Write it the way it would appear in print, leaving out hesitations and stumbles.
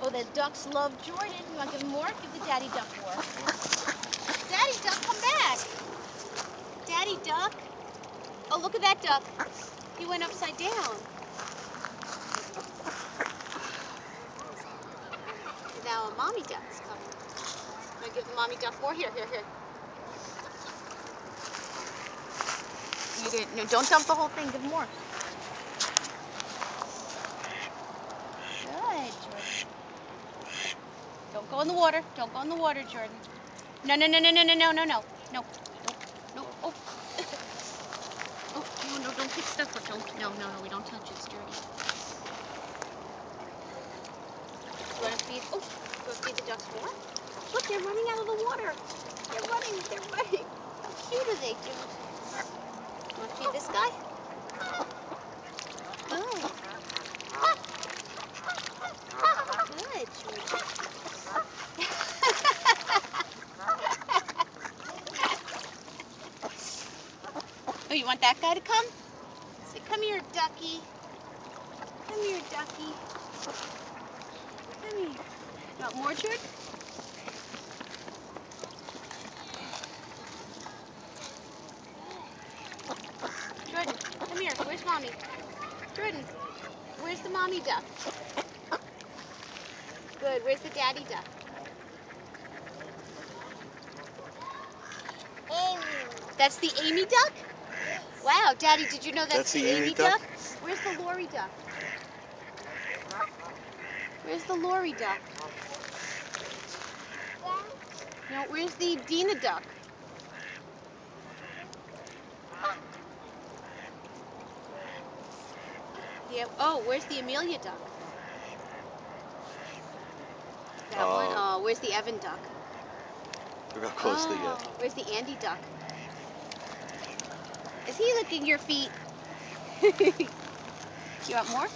Oh, the ducks love Jordan. You want to give him more? Give the daddy duck more. Daddy duck, come back. Daddy duck. Oh, look at that duck. He went upside down. And now a mommy duck is coming. Want to give the mommy duck more? Here. You didn't. No, don't dump the whole thing. Give him more. Good, Jordan. Don't go in the water. Don't go in the water, Jordan. No. No. Oh. Oh, no, don't pick stuff up. No, we don't touch it. It's dirty. You want to feed? Oh, you want to feed the ducks more? Look, they're running out of the water. They're running. How cute are they, dude? You want to feed this guy? Oh. Good, Jordan. Oh, you want that guy to come? Say, come here, ducky. Come here, ducky. Come here. You want more, Jordan? Jordan, come here. Where's mommy? Jordan, where's the mommy duck? Good. Where's the daddy duck? Amy. That's the Amy duck? Wow, Daddy, did you know that's the Amy duck? Where's the Lori duck? Where's the Lori duck? No, where's the Dina duck? Yeah. Oh, where's the Amelia duck? That one? Oh, where's the Evan duck? Look how close they get. Where's the Andy duck? Is he licking your feet? You want more?